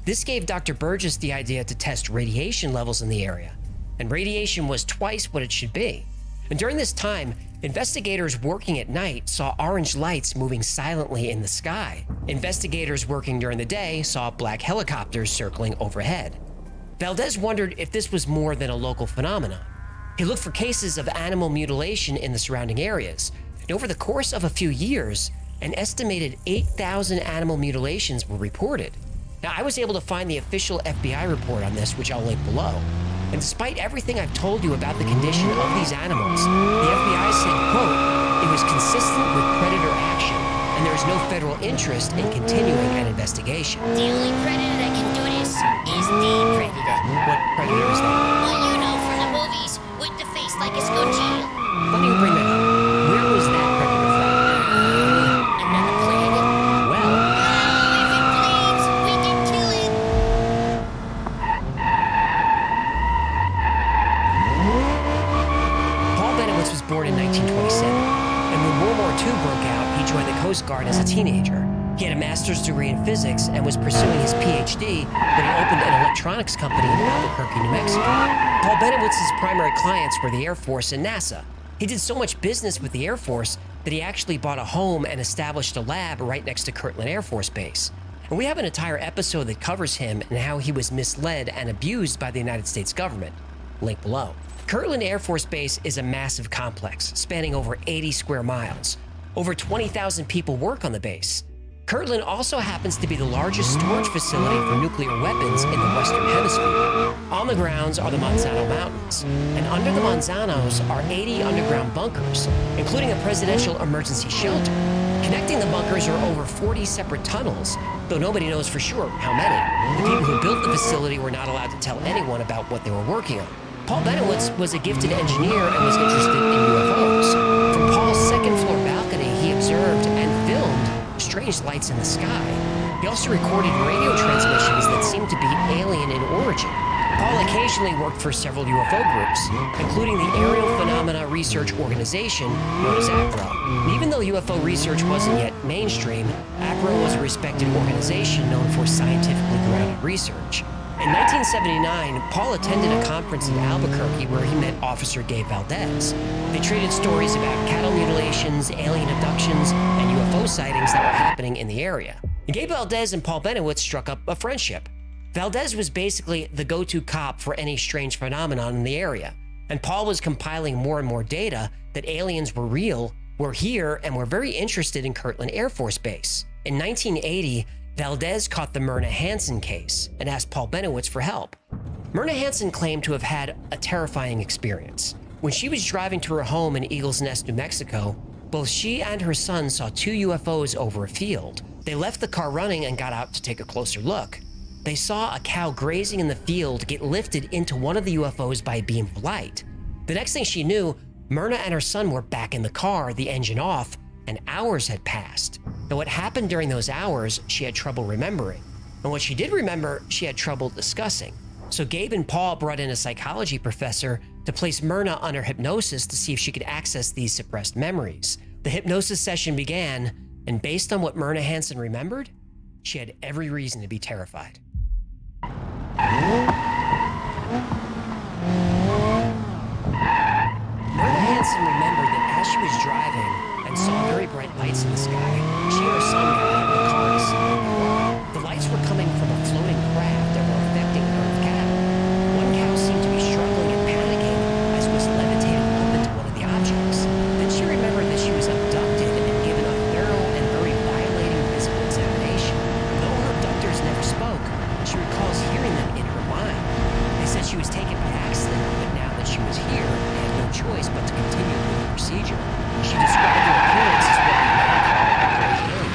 This gave Dr. Burgess the idea to test radiation levels in the area, and radiation was twice what it should be. And during this time, investigators working at night saw orange lights moving silently in the sky. Investigators working during the day saw black helicopters circling overhead. Valdez wondered if this was more than a local phenomenon. He looked for cases of animal mutilation in the surrounding areas, and over the course of a few years, an estimated 8,000 animal mutilations were reported. Now, I was able to find the official FBI report on this, which I'll link below. And despite everything I've told you about the condition of these animals, the FBI said, quote, "It was consistent with predator action, and there is no federal interest in continuing an investigation." The only predator that can do this is the predator. What predator is that? Well, you know from the movies, with the face like a Gojira. Funny you bring that up. Where was that predator from? Another planet. Well, Oh, if it bleeds, we can kill it. Paul Benowitz was born in 1927, and when World War II broke out, he joined the Coast Guard as a teenager. He had a master's degree in physics and was pursuing his PhD when he opened an electronics company in Albuquerque, New Mexico. Paul Benowitz's primary clients were the Air Force and NASA. He did so much business with the Air Force that he actually bought a home and established a lab right next to Kirtland Air Force Base. And we have an entire episode that covers him and how he was misled and abused by the United States government. Link below. Kirtland Air Force Base is a massive complex spanning over 80 square miles. Over 20,000 people work on the base. Kirtland also happens to be the largest storage facility for nuclear weapons in the Western Hemisphere. On the grounds are the Manzano Mountains, and under the Manzanos are 80 underground bunkers, including a presidential emergency shelter. Connecting the bunkers are over 40 separate tunnels, though nobody knows for sure how many. The people who built the facility were not allowed to tell anyone about what they were working on. Paul Benowitz was a gifted engineer and was interested in UFOs. From Paul's second-floor balcony, he observed and filmed strange lights in the sky. He also recorded radio transmissions that seemed to be alien in origin. Paul occasionally worked for several UFO groups, including the Aerial Phenomena Research Organization, known as APRO. And even though UFO research wasn't yet mainstream, APRO was a respected organization known for scientifically grounded research. In 1979, Paul attended a conference in Albuquerque where he met Officer Gabe Valdez. They traded stories about cattle mutilations, alien abductions, and UFO sightings that were happening in the area. Gabe Valdez and Paul Benowitz struck up a friendship. Valdez was basically the go-to cop for any strange phenomenon in the area, and Paul was compiling more and more data that aliens were real, were here, and were very interested in Kirtland Air Force Base. In 1980, Valdez caught the Myrna Hansen case and asked Paul Benowitz for help. Myrna Hansen claimed to have had a terrifying experience. When she was driving to her home in Eagles Nest, New Mexico, both she and her son saw two UFOs over a field. They left the car running and got out to take a closer look. They saw a cow grazing in the field get lifted into one of the UFOs by a beam of light. The next thing she knew, Myrna and her son were back in the car, the engine off, and hours had passed. And what happened during those hours, she had trouble remembering. And what she did remember, she had trouble discussing. So Gabe and Paul brought in a psychology professor to place Myrna under hypnosis to see if she could access these suppressed memories. The hypnosis session began, and based on what Myrna Hansen remembered, she had every reason to be terrified. Myrna Hansen remembered that as she was driving and saw very bright lights in the sky, she and her son got out of the car to see what they were. The lights were coming from a floating craft that were affecting a herd of cattle. One cow seemed to be struggling and panicking as it was levitated up into one of the objects. Then she remembered that she was abducted and given a thorough and very violating physical examination. Though her abductors never spoke, she recalls hearing them in her mind. They said she was taken by accident, but now that she was here, they had no choice but to continue with the procedure. She described her appearance as what we might call a gray alien.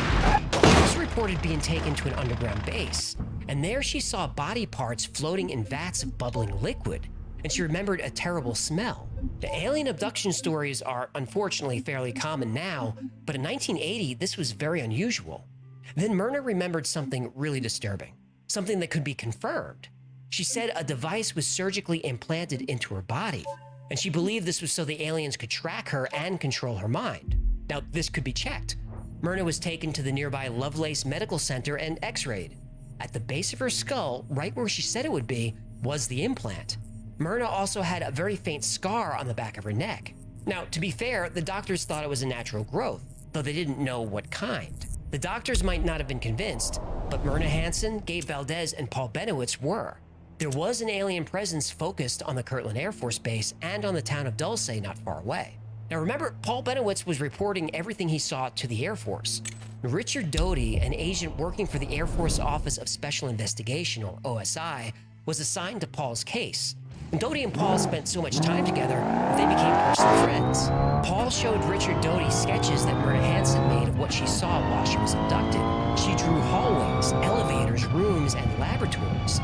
She also reported being taken to an underground base, and there she saw body parts floating in vats of bubbling liquid, and she remembered a terrible smell. The alien abduction stories are unfortunately fairly common now, but in 1980, this was very unusual. Then Myrna remembered something really disturbing, something that could be confirmed. She said a device was surgically implanted into her body, and she believed this was so the aliens could track her and control her mind. Now, this could be checked. Myrna was taken to the nearby Lovelace Medical Center and x-rayed. At the base of her skull, right where she said it would be, was the implant. Myrna also had a very faint scar on the back of her neck. Now, to be fair, the doctors thought it was a natural growth, though they didn't know what kind. The doctors might not have been convinced, but Myrna Hansen, Gabe Valdez, and Paul Benowitz were. There was an alien presence focused on the Kirtland Air Force Base and on the town of Dulce not far away. Now remember, Paul Benowitz was reporting everything he saw to the Air Force. Richard Doty, an agent working for the Air Force Office of Special Investigation, or OSI, was assigned to Paul's case. And Doty and Paul spent so much time together that they became personal friends. Paul showed Richard Doty sketches that Myrna Hansen made of what she saw while she was abducted. She drew hallways, elevators, rooms, and laboratories.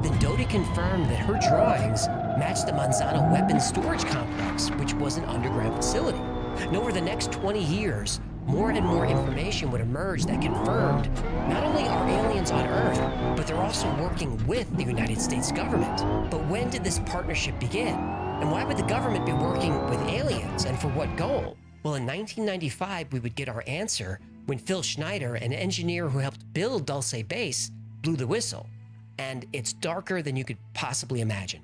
Then Doty confirmed that her drawings matched the Manzano weapons storage complex, which was an underground facility. And over the next 20 years, more and more information would emerge that confirmed not only are aliens on Earth, but they're also working with the United States government. But when did this partnership begin? And why would the government be working with aliens, and for what goal? Well, in 1995, we would get our answer when Phil Schneider, an engineer who helped build Dulce Base, blew the whistle. And it's darker than you could possibly imagine.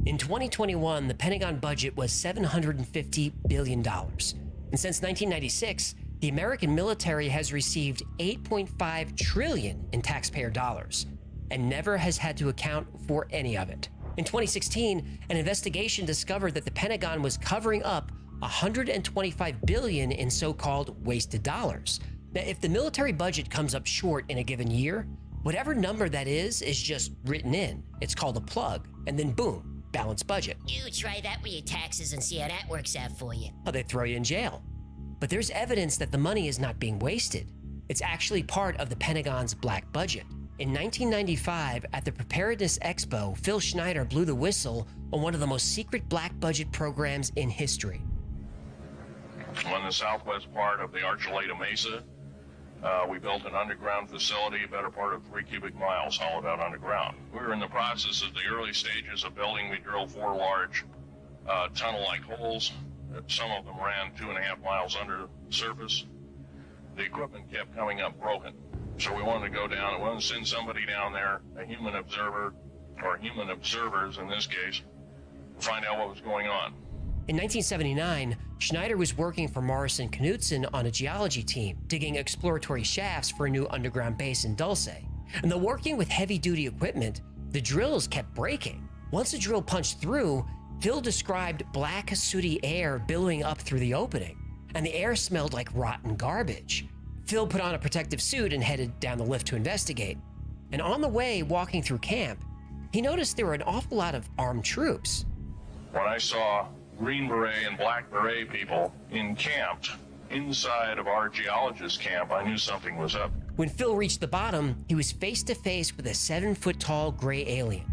In 2021, the Pentagon budget was $750 billion. And since 1996, the American military has received $8.5 trillion in taxpayer dollars and never has had to account for any of it. In 2016, an investigation discovered that the Pentagon was covering up $125 billion in so-called wasted dollars. Now, if the military budget comes up short in a given year, whatever number that is just written in. It's called a plug, and then boom, balanced budget. You try that with your taxes and see how that works out for you. They throw you in jail. But there's evidence that the money is not being wasted. It's actually part of the Pentagon's black budget. In 1995, at the Preparedness Expo, Phil Schneider blew the whistle on one of the most secret black budget programs in history. On the southwest part of the Archuleta Mesa, we built an underground facility, a better part of 3 cubic miles, hollowed out underground. We were in the process of the early stages of building. We drilled 4 large tunnel-like holes. Some of them ran 2.5 miles under the surface. The equipment kept coming up broken. So we wanted to go down and wanted to send somebody down there, a human observer, or human observers in this case, to find out what was going on. In 1979, Schneider was working for Morrison Knudsen on a geology team, digging exploratory shafts for a new underground base in Dulce. And though working with heavy-duty equipment, the drills kept breaking. Once a drill punched through, Phil described black, sooty air billowing up through the opening, and the air smelled like rotten garbage. Phil put on a protective suit and headed down the lift to investigate. And on the way, walking through camp, he noticed there were an awful lot of armed troops. When I saw Green Beret and Black Beret people encamped inside of our geologist camp, I knew something was up. When Phil reached the bottom, he was face to face with a 7-foot-tall gray alien.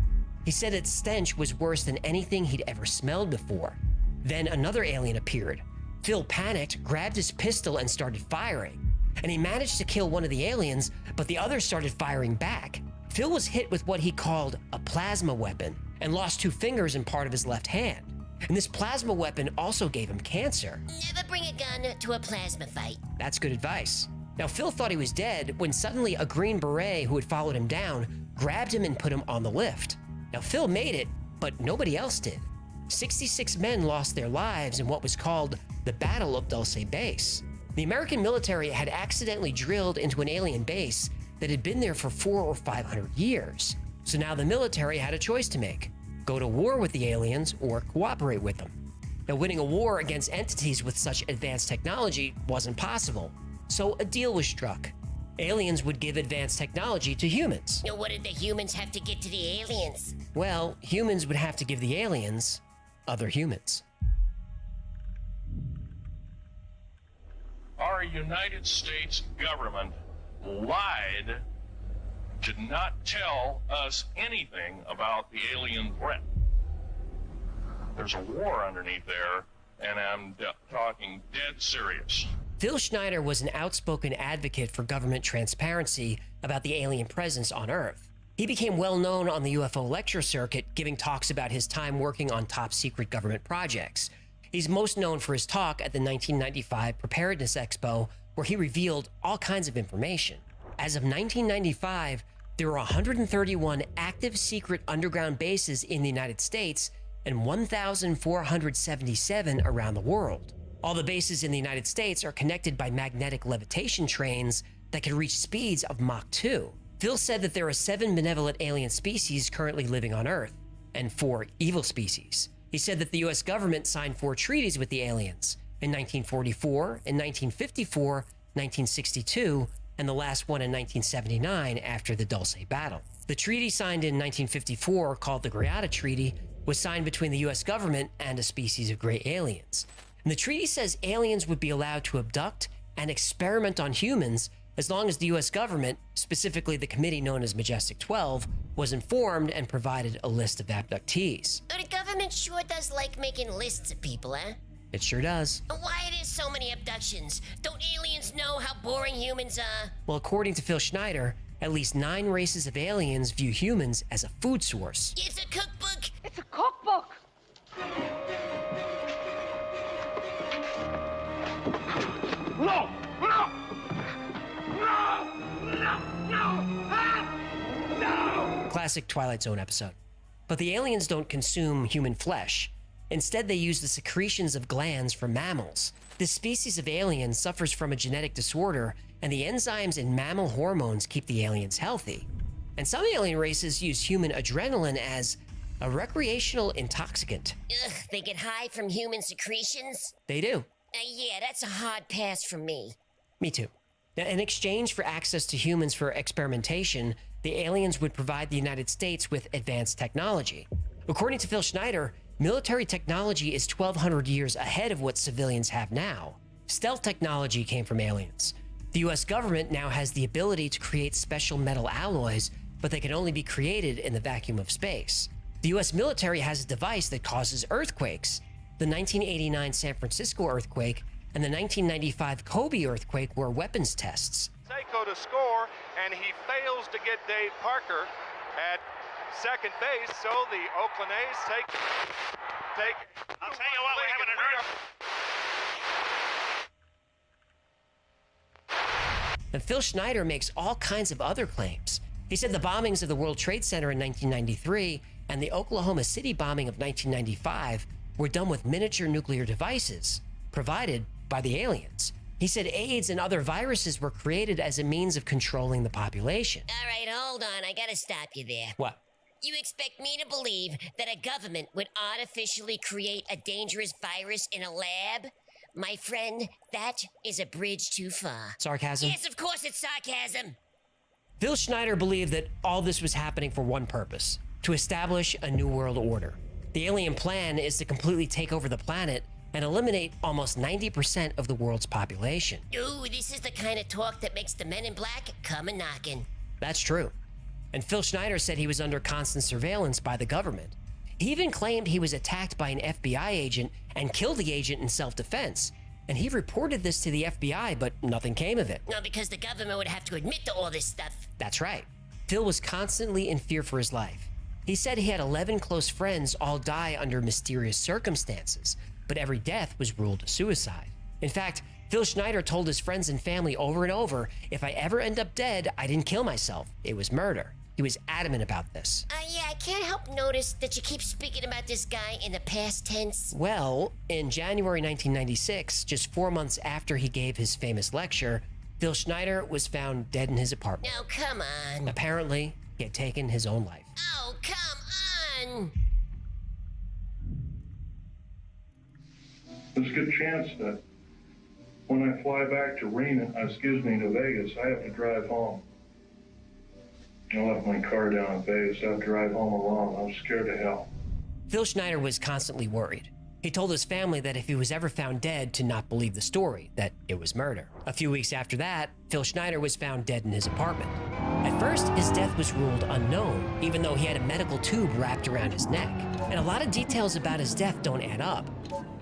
He said its stench was worse than anything he'd ever smelled before. Then another alien appeared. Phil panicked, grabbed his pistol, and started firing. And he managed to kill one of the aliens, but the others started firing back. Phil was hit with what he called a plasma weapon and lost 2 fingers and part of his left hand. And this plasma weapon also gave him cancer. Never bring a gun to a plasma fight. That's good advice. Now, Phil thought he was dead when suddenly a Green Beret who had followed him down grabbed him and put him on the lift. Now, Phil made it, but nobody else did. 66 men lost their lives in what was called the Battle of Dulce Base. The American military had accidentally drilled into an alien base that had been there for 400 or 500 years. So now the military had a choice to make: go to war with the aliens or cooperate with them. Now, winning a war against entities with such advanced technology wasn't possible, so a deal was struck. Aliens would give advanced technology to humans. Now, what did the humans have to get to the aliens? Well, humans would have to give the aliens other humans. Our United States government lied, did not tell us anything about the alien threat. There's a war underneath there, and I'm talking dead serious. Phil Schneider was an outspoken advocate for government transparency about the alien presence on Earth. He became well known on the UFO lecture circuit, giving talks about his time working on top secret government projects. He's most known for his talk at the 1995 Preparedness Expo, where he revealed all kinds of information. As of 1995, there were 131 active secret underground bases in the United States and 1,477 around the world. All the bases in the United States are connected by magnetic levitation trains that can reach speeds of Mach 2. Phil said that there are 7 benevolent alien species currently living on Earth, and 4 evil species. He said that the US government signed 4 treaties with the aliens in 1944, in 1954, 1962, and the last one in 1979 after the Dulce battle. The treaty signed in 1954, called the Greada Treaty, was signed between the US government and a species of gray aliens. And the treaty says aliens would be allowed to abduct and experiment on humans as long as the US government, specifically the committee known as Majestic 12, was informed and provided a list of abductees. Oh, the government sure does like making lists of people, huh? It sure does. Why are there so many abductions? Don't aliens know how boring humans are? Well, according to Phil Schneider, at least 9 races of aliens view humans as a food source. It's a cookbook. It's a cookbook. No! No! No! No! No! Ah! No! Classic Twilight Zone episode. But the aliens don't consume human flesh. Instead, they use the secretions of glands from mammals. This species of alien suffers from a genetic disorder, and the enzymes in mammal hormones keep the aliens healthy. And some alien races use human adrenaline as a recreational intoxicant. Ugh, they get high from human secretions? They do. Yeah, that's a hard pass from me. Me too. Now, in exchange for access to humans for experimentation, the aliens would provide the United States with advanced technology. According to Phil Schneider, military technology is 1,200 years ahead of what civilians have now. Stealth technology came from aliens. The US government now has the ability to create special metal alloys, but they can only be created in the vacuum of space. The US military has a device that causes earthquakes. The 1989 San Francisco earthquake and the 1995 Kobe earthquake were weapons tests. Seiko to score, and he fails to get Dave Parker at second base, so the Oakland A's take. I'll tell you what, we're having an And Phil Schneider makes all kinds of other claims. He said the bombings of the World Trade Center in 1993 and the Oklahoma City bombing of 1995 were done with miniature nuclear devices provided by the aliens. He said AIDS and other viruses were created as a means of controlling the population. All right, hold on. I gotta stop you there. What? You expect me to believe that a government would artificially create a dangerous virus in a lab? My friend, that is a bridge too far. Sarcasm? Yes, of course it's sarcasm. Phil Schneider believed that all this was happening for one purpose: to establish a new world order. The alien plan is to completely take over the planet and eliminate almost 90% of the world's population. Ooh, this is the kind of talk that makes the men in black come a-knocking. That's true. And Phil Schneider said he was under constant surveillance by the government. He even claimed he was attacked by an FBI agent and killed the agent in self-defense. And he reported this to the FBI, but nothing came of it. No, because the government would have to admit to all this stuff. That's right. Phil was constantly in fear for his life. He said he had 11 close friends all die under mysterious circumstances, but every death was ruled a suicide. In fact, Phil Schneider told his friends and family over and over, if I ever end up dead, I didn't kill myself. It was murder. He was adamant about this. Yeah, I can't help notice that you keep speaking about this guy in the past tense. Well, in January 1996, just 4 months after he gave his famous lecture, Phil Schneider was found dead in his apartment. Now, come on. Apparently, he had taken his own life. Oh, come on. There's a good chance that when I fly back to to Vegas, I have to drive home. I left my car down in Vegas. I have to drive home alone. I'm scared to hell. Phil Schneider was constantly worried. He told his family that if he was ever found dead, to not believe the story, that it was murder. A few weeks after that, Phil Schneider was found dead in his apartment. At first, his death was ruled unknown, even though he had a medical tube wrapped around his neck. And a lot of details about his death don't add up.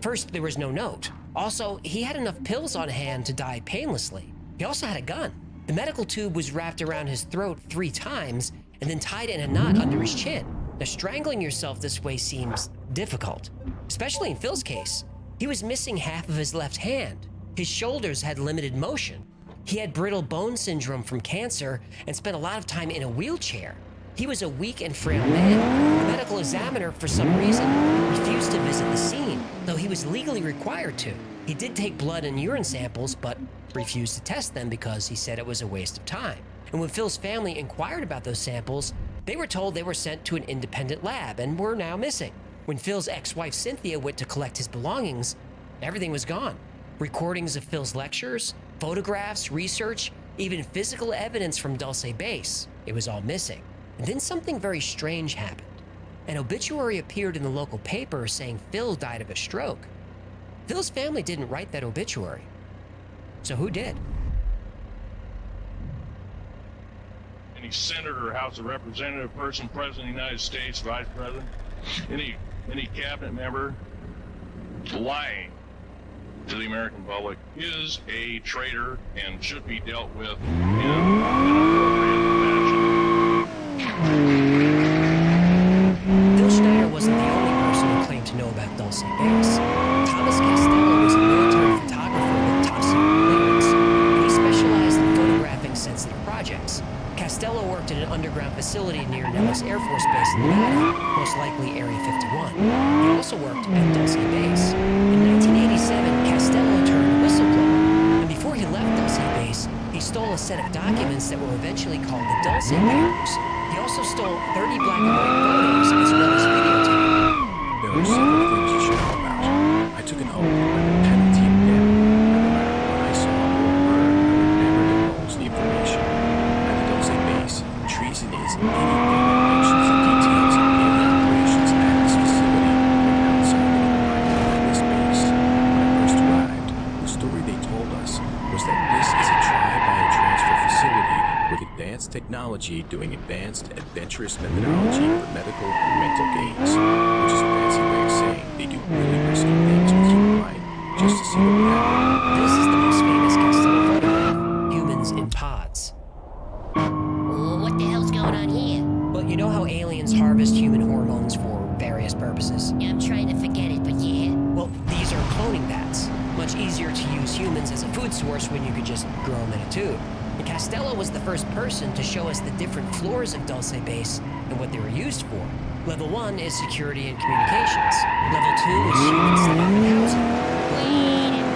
First, there was no note. Also, he had enough pills on hand to die painlessly. He also had a gun. The medical tube was wrapped around his throat 3 times and then tied in a knot under his chin. Now, strangling yourself this way seems difficult, especially in Phil's case. He was missing half of his left hand. His shoulders had limited motion. He had brittle bone syndrome from cancer and spent a lot of time in a wheelchair. He was a weak and frail man. The medical examiner, for some reason, refused to visit the scene, though he was legally required to. He did take blood and urine samples, but refused to test them because he said it was a waste of time. And when Phil's family inquired about those samples, they were told they were sent to an independent lab and were now missing. When Phil's ex-wife Cynthia went to collect his belongings, everything was gone. Recordings of Phil's lectures, photographs, research, even physical evidence from Dulce Base. It was all missing. And then something very strange happened. An obituary appeared in the local paper saying Phil died of a stroke. Phil's family didn't write that obituary. So who did? Any senator, House of Representative, person, President of the United States, Vice President, any cabinet member lying to the American public is a traitor and should be dealt with in an appropriate fashion. Phil Schneider wasn't the only person who claimed to know about Dulce Base. Thomas Costello was a military photographer with top secret clearance, and he specialized in photographing sensitive projects. Costello worked in an underground facility near Nellis Air Force Base in Nevada, most likely Area 51. He also worked at Dulce Base. In 1987, Costello turned whistleblower, and before he left Dulce Base, he stole a set of documents that were eventually called the Dulce Papers. He also stole 30 black and white photos as well as videotape. There are several things you should know about. I took an oath under the penalty of death, and no matter what I saw or heard, I would never divulge the information. At the Dulce Base, treason is anything that mentions the details of daily operations at this facility and outside the environment of this base. When I first arrived, the story they told us was that this is a try-by-transfer facility with advanced technology doing advanced, adventurous methodology for medical and mental gains, which is a fancy way of saying they do really risky things with human life just to see what would happen. This is the most famous Costello photograph, humans in pods. What the hell's going on here? Well, you know how aliens harvest human hormones for various purposes? I'm trying to forget it, but yeah. Well, these are cloning bats. Much easier to use humans as a food source when you could just grow them in a tube. And Costello was the first person to show us the different floors of Dulce Base and what they were used for. Level 1 is security and communications. Level 2 is human staff and housing. Wait a minute.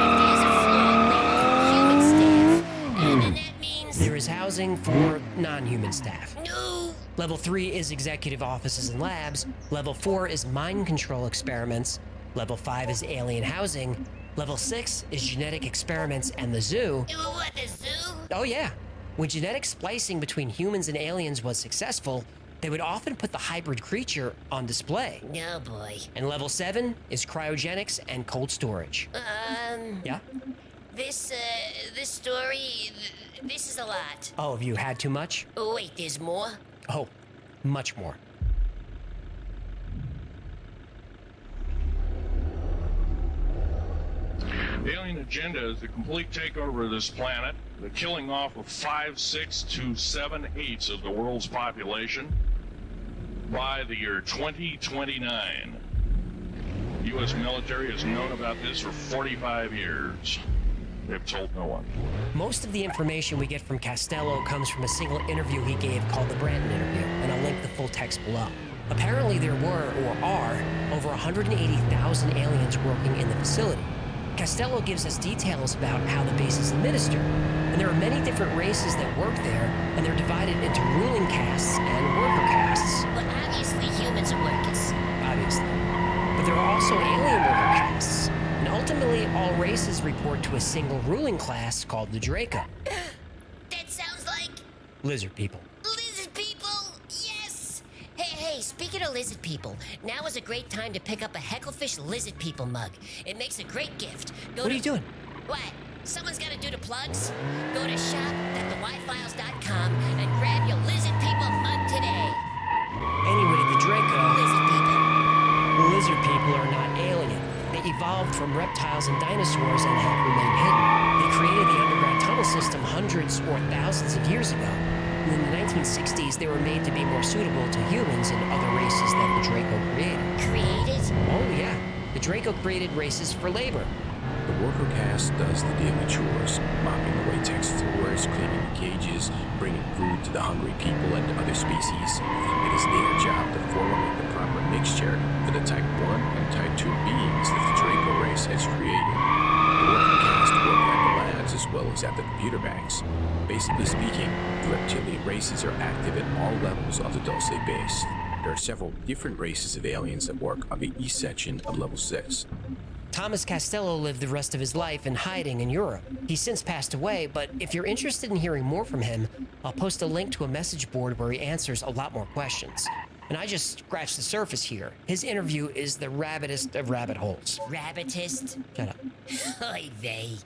If there's a floor labeled human staff, then that means... There is housing for non-human staff. No! Level 3 is executive offices and labs. Level 4 is mind control experiments. Level 5 is alien housing. Level 6 is genetic experiments and the zoo. What, the zoo? Oh yeah. When genetic splicing between humans and aliens was successful, they would often put the hybrid creature on display. No, boy. And level 7 is cryogenics and cold storage. Yeah? This story, this is a lot. Oh, have you had too much? Oh, wait, there's more? Oh, much more. The alien agenda is the complete takeover of this planet, the killing off of 5, 6 to 7/8 of the world's population by the year 2029. The U.S. military has known about this for 45 years. They've told no one. Most of the information we get from Costello comes from a single interview he gave called the Branton interview, and I'll link the full text below. Apparently there were, or are, over 180,000 aliens working in the facility. Costello gives us details about how the base is administered, and there are many different races that work there, and they're divided into ruling castes and worker castes. Well, obviously humans are workers. Obviously. But there are also alien worker castes, and ultimately all races report to a single ruling class called the Draco. That sounds like Lizard people. lizard people! Yes! Hey, speaking of lizard people, now is a great time to pick up a Hecklefish Lizard People mug. It makes a great gift. What are you doing? What? Someone's gotta do the plugs? Go to shop.thewifiles.com and grab your Lizard People mug today. Anyway, the Draco... Lizard people. Lizard people are not alien. They evolved from reptiles and dinosaurs and have remained hidden. They created the underground tunnel system hundreds or thousands of years ago. And in the 1960s, they were made to be more suitable to humans and other races that the Draco created. Created? Oh, yeah. the Draco created races for labor. The worker caste does the daily chores, mopping away Texas forests, cleaning the cages, bringing food to the hungry people and other species. It is their job to formulate the proper mixture for the Type 1 and Type 2 beings that the Draco race has created. The worker caste work at the labs as well as at the computer banks. Basically speaking, the reptilian races are active at all levels of the Dulce base. There are several different races of aliens that work on the east section of Level 6. Thomas Castello lived the rest of his life in hiding in Europe. He's since passed away, but if you're interested in hearing more from him, I'll post a link to a message board where he answers a lot more questions. And I just scratched the surface here. His interview is the rabbitest of rabbit holes. Rabbitist? Shut up. Oy vey.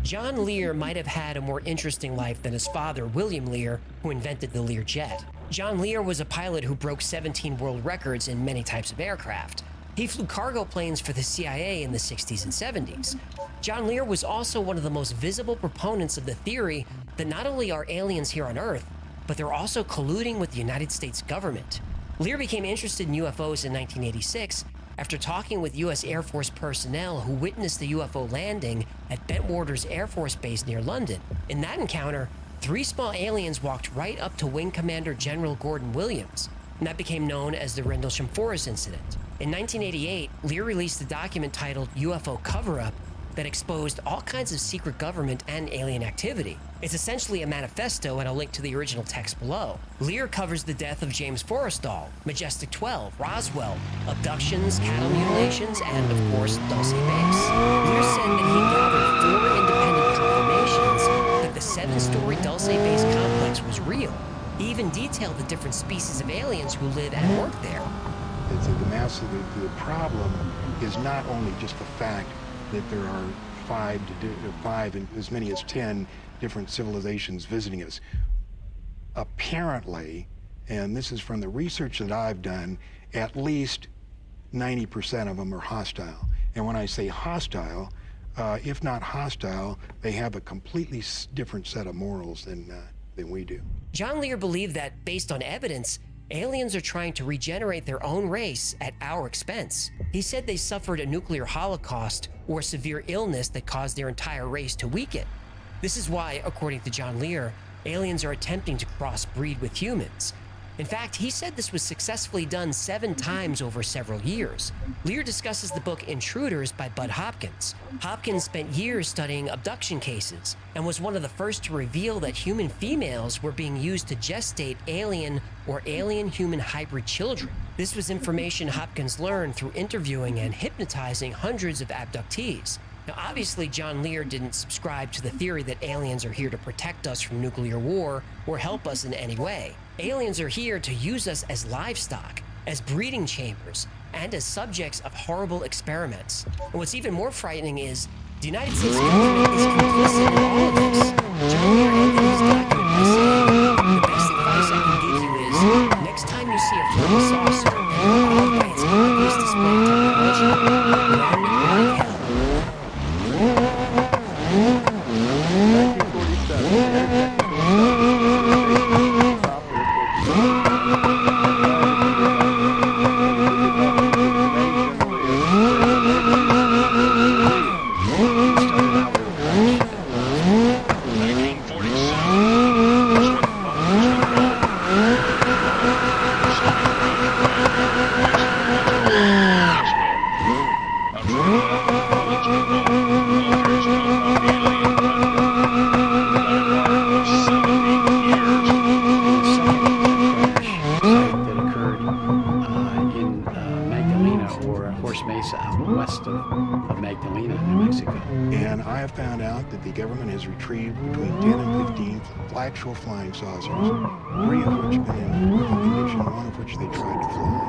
John Lear might have had a more interesting life than his father, William Lear, who invented the Learjet. John Lear was a pilot who broke 17 world records in many types of aircraft. He flew cargo planes for the CIA in the 60s and 70s. John Lear was also one of the most visible proponents of the theory that not only are aliens here on Earth, but they're also colluding with the United States government. Lear became interested in UFOs in 1986 after talking with U.S. Air Force personnel who witnessed the UFO landing at Bentwaters Air Force Base near London. In that encounter, 3 small aliens walked right up to Wing Commander General Gordon Williams, and that became known as the Rendlesham Forest Incident. In 1988, Lear released a document titled UFO Cover-Up that exposed all kinds of secret government and alien activity. It's essentially a manifesto, and I'll link to the original text below. Lear covers the death of James Forrestal, Majestic 12, Roswell, abductions, cattle mutilations, and of course, Dulce Base. Lear said that he gathered 4 independent confirmations that the 7-story Dulce Base complex was real. He even detailed the different species of aliens who live and work there. The problem is not only just the fact that there are 5 and as many as 10 different civilizations visiting us. Apparently, and this is from the research that I've done, at least 90% of them are hostile. And when I say hostile, if not hostile, they have a completely different set of morals than we do. John Lear believed that, based on evidence, aliens are trying to regenerate their own race at our expense. He said they suffered a nuclear holocaust or severe illness that caused their entire race to weaken. This is why, according to John Lear, aliens are attempting to crossbreed with humans. In fact, he said this was successfully done 7 times over several years. Lear discusses the book Intruders by Bud Hopkins. Hopkins spent years studying abduction cases and was one of the first to reveal that human females were being used to gestate alien or alien-human hybrid children. This was information Hopkins learned through interviewing and hypnotizing hundreds of abductees. Now, obviously, John Lear didn't subscribe to the theory that aliens are here to protect us from nuclear war or help us in any way. Aliens are here to use us as livestock, as breeding chambers, and as subjects of horrible experiments. And what's even more frightening is the United States government is complicit in all of this. John Lear ended his document by saying, "The best advice I can give you is, next time you see a flying saucer and by its obvious display of technology, run like hell." 15 actual flying saucers, 3 of which been in working condition, 1 of which they tried to fly.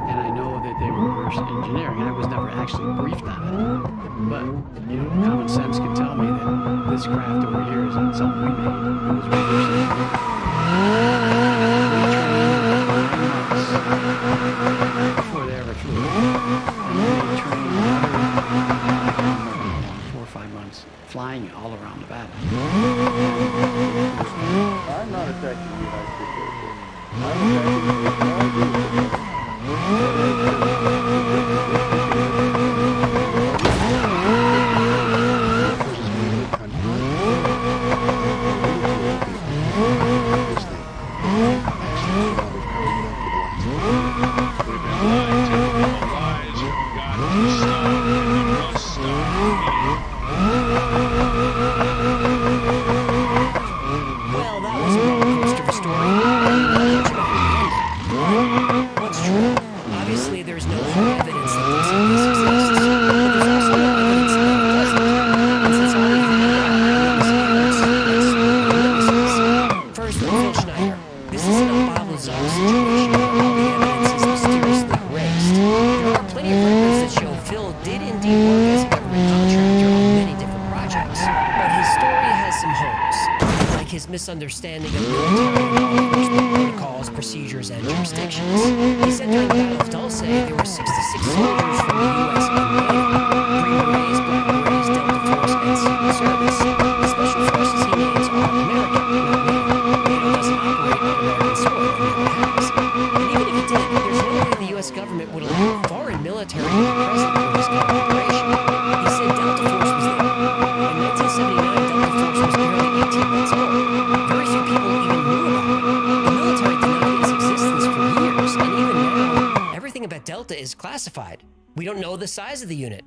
And I know that they were reverse engineering. I was never actually briefed on it. But, you know, common sense can tell me that this craft over here isn't something we made. It was reverse engineered. Before they ever flew it. And then they trained 4 or 5 months flying it all around Nevada. I'm not attacking you, I appreciate it. Obviously, there's no hard evidence that this exists, but there's also no evidence that it doesn't. And since all we have are eyewitness accounts, first, Phil Schneider. This isn't a Bob Lazar situation where all the evidence is mysteriously erased. There are plenty of records that show Phil did indeed work as a government contractor on many different projects, but his story has some holes, like his misunderstanding of military law enforcement protocols, procedures, and jurisdictions. He said during the Battle of Dulce, there were 66 soldiers from the U.S. and NATO, Green Berets, Black Berets, Delta Force, and Secret Service. The special forces he names are American, not NATO. NATO doesn't operate on American soil, and never has. And even if it did, there's no way the U.S. government would allow foreign military to be present for this kind of operation. He said Delta Force was there. In 1979, Delta Force was barely 18 months old. Very few people even knew about it. The military denied its existence for years, and even now, everything about Delta is classified. We don't know the size of the unit.